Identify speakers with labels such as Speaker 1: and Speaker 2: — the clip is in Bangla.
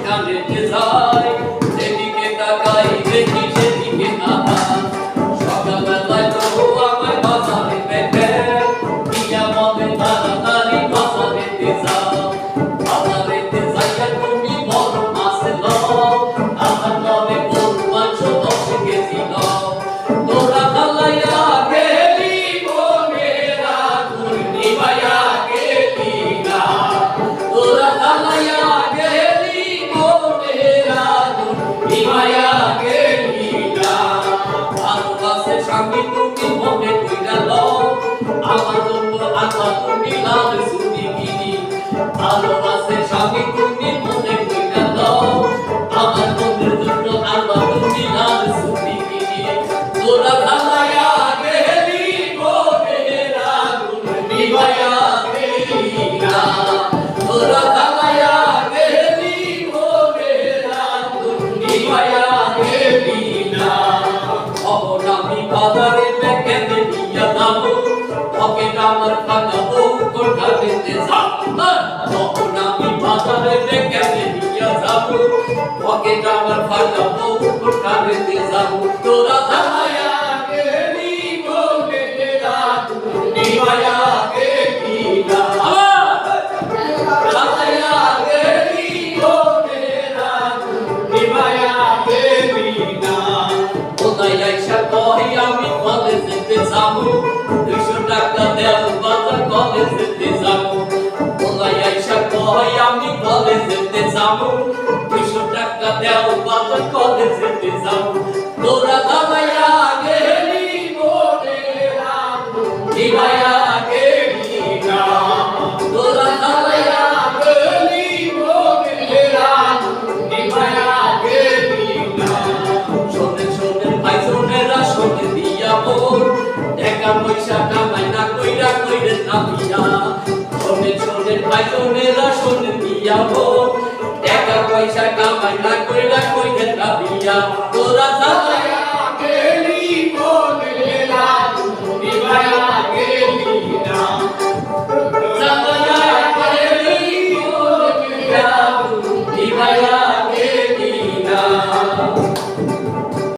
Speaker 1: কানেতে যায় যেদিকে তাকাই দেখি সেদিকে আধার সকালবেলায় তো আমায় বাজারে দেখে দিয়া মনে তাড়াতাড়ি বাজারেতে যাও বাজারেতে যাইয়া তুমি বড় মাছ লও আমার নামে গরু মাংস 10 কেজি লও তোরা খালাইয়া গেলি মনেরা তুই নিভাইয়া গেলি না তোরা খালাইয়া গেলি মনেরা তুই নিভাইয়া গেলি না ভালোবাসে স্বামী তুমি মনে কইরা লও আমার জন্য আল্লাহ তুমি লাল সুনি কিনি ভালোবাসে স্বামী তুমি মনে কইরা লও আমার মনের জন্য আল্লাহ তুমি লাল সুনি কিনি তোরা খালাইয়া গেলি মনেরা তুই নিভাইয়া গেলি না তোরা খালাইয়া গেলি মনেরা তুই নিভাইয়া গেলি না তখন আমি বাজারে দেখে দিয়া যাবো পকেট আমার ফাঁকা বউ কোঠাতে যাবো তখন আমি বাজারে দেখে দিয়া যাবো পকেট আমার ফাঁকা বউ কোঠাতে যাবো তোরা খালাইয়া গেলি মনেরা তুই নিভাইয়া গেলি না খালাইয়া গেলি মনেরা তুই নিভাইয়া গেলি না কোথায় আইসা কই আমি কলেজেতে যাবো 200 টাকা দেও বাজার কলেজেতে যাবো কোথায় আইসা কই আমি কলেজেতে যাবো 200 টাকা দেও বাজার কলেজেতে যাবো তোরা খালাইয়া গেলি মনেরা নিভাইয়া গেলি না তোরা খালাইয়া গেলি মনেরা নিভাইয়া গেলি না শোনে শোনে ভাই শোনেরা শোনে দিয়া মোর টাকা পয়সা কামাই না কইরা কইরে নামিয়া শোনে শোনে ভাই শোনেরা শোনে দিয়া মোর টাকা পয়সা কামাই না কইরা কইরে নামিয়া